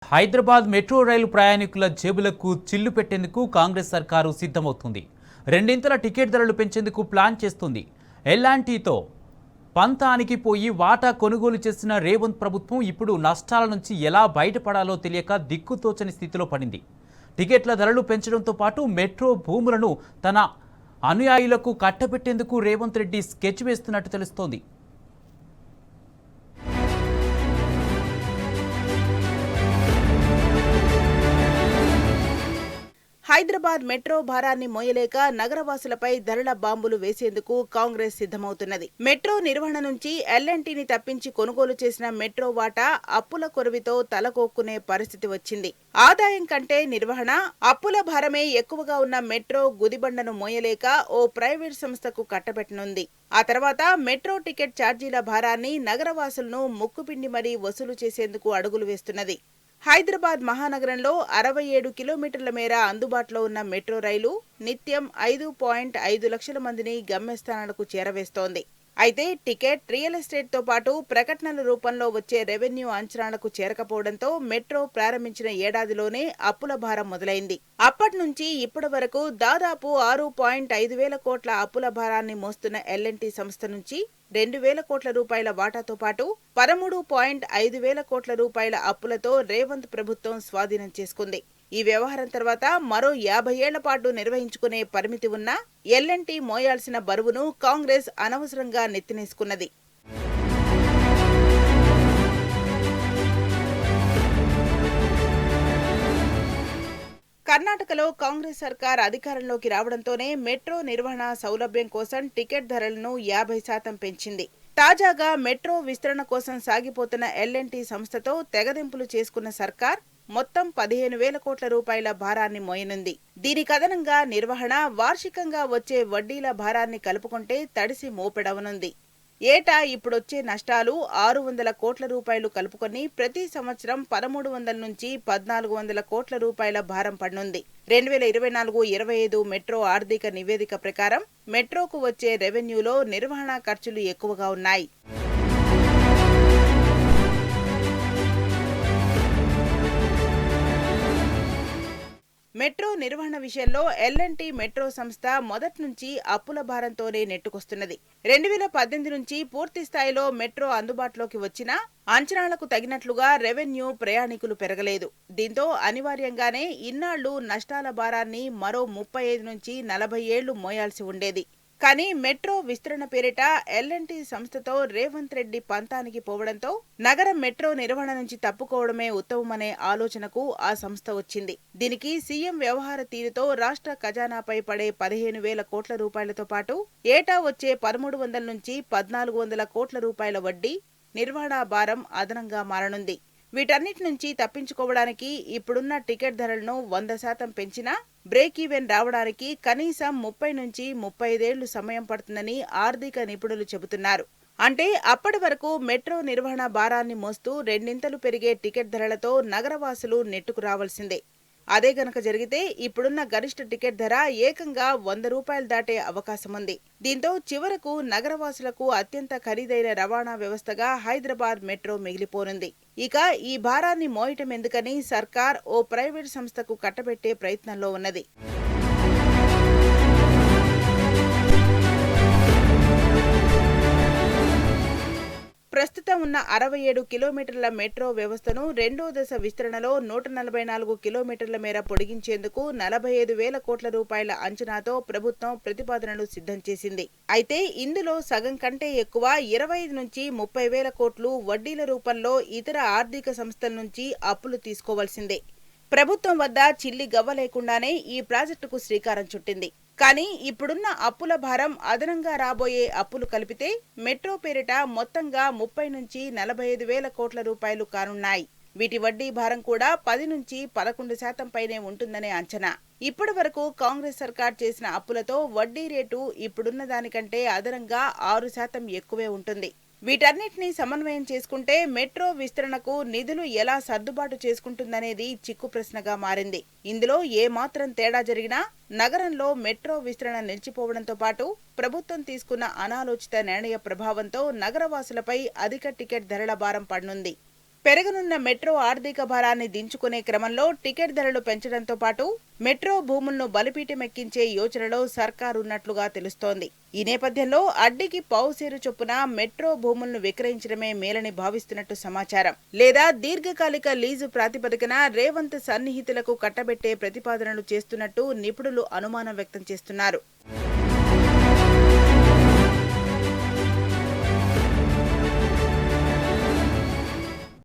Hyderabad metro రైలు ప్రయాణికుల జేబులకు చిల్లు పెట్టేందుకు కాంగ్రెస్ సర్కారు సిద్ధమవుతుంది. రెండింతల టికెట్ ధరలు పెంచేందుకు ప్లాన్ చేస్తుంది. ఎల్లాంటితో పంతానికి పోయి వాటా కొనుగోలు చేసిన రేవంత్ ప్రభుత్వం ఇప్పుడు నష్టాల నుంచి ఎలా బయటపడాలో తెలియక దిక్కుతోచని స్థితిలో పడింది. టికెట్ల ధరలు పెంచడంతో పాటు మెట్రో భూములను తన అనుయాయులకు కట్టబెట్టేందుకు రేవంత్ రెడ్డి స్కెచ్ వేస్తున్నట్టు తెలుస్తోంది. హైదరాబాద్ మెట్రో భారాన్ని మోయలేక నగరవాసులపై ధరల బాంబులు వేసేందుకు కాంగ్రెస్ సిద్ధమవుతున్నది. మెట్రో నిర్వహణ నుంచి ఎల్ఎన్టీని తప్పించి కొనుగోలు చేసిన మెట్రో వాటా అప్పుల కొరవితో తలకోక్కునే పరిస్థితి వచ్చింది. ఆదాయం కంటే నిర్వహణ, అప్పుల భారమే ఎక్కువగా ఉన్న మెట్రో గుదిబండను మోయలేక ఓ ప్రైవేట్ సంస్థకు కట్టబెట్టనుంది. ఆ తర్వాత మెట్రో టికెట్ ఛార్జీల భారాన్ని నగరవాసులను ముక్కుపిండి మరీ వసూలు చేసేందుకు అడుగులు వేస్తున్నది. హైదరాబాద్ మహానగరంలో 67 కిలోమీటర్ల మేర అందుబాటులో ఉన్న మెట్రో రైలు నిత్యం 5.5 లక్షల మందిని గమ్యస్థానాలకు చేరవేస్తోంది. అయితే టికెట్, రియల్ ఎస్టేట్తో పాటు ప్రకటనల రూపంలో వచ్చే రెవెన్యూ అంచనాలకు చేరకపోవడంతో మెట్రో ప్రారంభించిన ఏడాదిలోనే అప్పుల భారం మొదలైంది. అప్పటి నుంచి ఇప్పటి వరకు దాదాపు 6.5 వేల కోట్ల అప్పుల భారాన్ని మోస్తున్న ఎల్ఎన్టీ సంస్థ నుంచి 2,000 కోట్ల రూపాయల వాటాతో పాటు 13.5 వేల కోట్ల రూపాయల అప్పులతో రేవంత్ ప్రభుత్వం స్వాధీనం చేసుకుంది. ఈ వ్యవహారం తర్వాత మరో 50 ఏళ్ల పాటు నిర్వహించుకునే పరిమితి ఉన్న ఎల్ఎన్టీ మోయాల్సిన బరువును కాంగ్రెస్ అనవసరంగా నెత్తినేసుకున్నది. కర్ణాటకలో కాంగ్రెస్ సర్కార్ అధికారంలోకి రావడంతోనే మెట్రో నిర్వహణ సౌలభ్యం కోసం టికెట్ ధరలను 50% పెంచింది. తాజాగా మెట్రో విస్తరణ కోసం సాగిపోతున్న ఎల్ఎన్టీ సంస్థతో తెగదెంపులు చేసుకున్న సర్కార్ మొత్తం 15,000 కోట్ల రూపాయల భారాన్ని మోయనుంది. దీనికి అదనంగా నిర్వహణ, వార్షికంగా వచ్చే వడ్డీల భారాన్ని కలుపుకుంటే తడిసి మోపెడవనుంది. ఏటా ఇప్పుడొచ్చే నష్టాలు 600 కోట్ల రూపాయలు కలుపుకొని ప్రతి సంవత్సరం 1,300 నుంచి 1,400 కోట్ల రూపాయల భారం పడనుంది. 2024-25 మెట్రో ఆర్థిక నివేదిక ప్రకారం మెట్రోకు వచ్చే రెవెన్యూలో నిర్వహణ ఖర్చులు ఎక్కువగా ఉన్నాయి. మెట్రో నిర్వహణ విషయంలో ఎల్ఎన్టీ మెట్రో సంస్థ మొదటి నుంచి అప్పుల భారంతోనే నెట్టుకొస్తున్నది. 2018 నుంచి పూర్తి స్థాయిలో మెట్రో అందుబాటులోకి వచ్చినా అంచనాలకు తగినట్లుగా రెవెన్యూ, ప్రయాణికులు పెరగలేదు. దీంతో అనివార్యంగానే ఇన్నాళ్లు నష్టాల భారాన్ని మరో 35 నుంచి 40 ఏళ్లు మోయాల్సి ఉండేది. కానీ మెట్రో విస్తరణ పేరిట ఎల్ఎన్టీ సంస్థతో రేవంత్ రెడ్డి పంతానికి పోవడంతో నగరం మెట్రో నిర్వహణ నుంచి తప్పుకోవడమే ఉత్తమమనే ఆలోచనకు ఆ సంస్థ వచ్చింది. దీనికి సీఎం వ్యవహార తీరుతో రాష్ట్ర ఖజానాపై పడే 15,000 కోట్ల రూపాయలతో పాటు ఏటా వచ్చే 1,300 నుంచి 1,400 కోట్ల రూపాయల వడ్డీ, నిర్వహణ భారం అదనంగా మారనుంది. వీటన్నిటి నుంచి తప్పించుకోవడానికి ఇప్పుడున్న టికెట్ ధరలను 100% పెంచినా బ్రేక్ ఈవెన్ రావడానికి కనీసం 30 నుంచి 35 ఏళ్లు సమయం పడుతుందని ఆర్థిక నిపుణులు చెబుతున్నారు. అంటే అప్పటి వరకు మెట్రో నిర్వహణ భారాన్ని మోస్తూ రెండింతలు పెరిగే టికెట్ ధరలతో నగరవాసులు నెట్టుకు రావాల్సిందే. అదే గనక జరిగితే ఇప్పుడున్న గరిష్ట టికెట్ ధర ఏకంగా 100 రూపాయలు దాటే అవకాశముంది. దీంతో చివరకు నగరవాసులకు అత్యంత ఖరీదైన రవాణా వ్యవస్థగా హైదరాబాద్ మెట్రో మిగిలిపోనుంది. ఇక ఈ భారాన్ని మోయటం ఎందుకని సర్కార్ ఓ ప్రైవేట్ సంస్థకు కట్టబెట్టే ప్రయత్నంలో ఉన్నది. ప్రస్తుతం ఉన్న 67 కిలోమీటర్ల మెట్రో వ్యవస్థను రెండో దశ విస్తరణలో 144 కిలోమీటర్ల మేర పొడిగించేందుకు 45,000 కోట్ల రూపాయల అంచనాతో ప్రభుత్వం ప్రతిపాదనలు సిద్ధం చేసింది. అయితే ఇందులో సగం కంటే ఎక్కువ 25 నుంచి 30,000 కోట్లు వడ్డీల రూపంలో ఇతర ఆర్థిక సంస్థల నుంచి అప్పులు తీసుకోవాల్సిందే. ప్రభుత్వం వద్ద చిల్లి గవ్వ లేకుండానే ఈ ప్రాజెక్టుకు శ్రీకారం చుట్టింది. కానీ ఇప్పుడున్న అప్పుల భారం, అదనంగా రాబోయే అప్పులు కలిపితే మెట్రో పేరిట మొత్తంగా 30 నుంచి 45,000 కోట్ల రూపాయలు కానున్నాయి. వీటి వడ్డీ భారం కూడా 10 నుంచి 11% పైనే ఉంటుందనే అంచనా. ఇప్పటి వరకు కాంగ్రెస్ సర్కార్ చేసిన అప్పులతో వడ్డీ రేటు ఇప్పుడున్న దానికంటే అదనంగా 6% ఎక్కువే ఉంటుంది. వీటన్నిటినీ సమన్వయం చేసుకుంటే మెట్రో విస్తరణకు నిధులు ఎలా సర్దుబాటు చేసుకుంటుందనేది చిక్కు ప్రశ్నగా మారింది. ఇందులో ఏమాత్రం తేడా జరిగినా నగరంలో మెట్రో విస్తరణ నిలిచిపోవడంతో పాటు ప్రభుత్వం తీసుకున్న అనాలోచిత నిర్ణయ ప్రభావంతో నగరవాసులపై అధిక టికెట్ ధరల భారం పడనుంది. పెరగనున్న మెట్రో ఆర్థిక భారాన్ని దించుకునే క్రమంలో టికెట్ ధరలు పెంచడంతో పాటు మెట్రో భూములను బలిపీఠమెక్కించే యోచనలో సర్కారున్నట్లుగా తెలుస్తోంది. ఈ నేపథ్యంలో అడ్డికి పావుసేరు చొప్పున మెట్రో భూములను విక్రయించడమే మేలని భావిస్తున్నట్టు సమాచారం. లేదా దీర్ఘకాలిక లీజు ప్రాతిపదికన రేవంత్ సన్నిహితులకు కట్టబెట్టే ప్రతిపాదనలు చేస్తున్నట్టు నిపుణులు అనుమానం వ్యక్తం చేస్తున్నారు.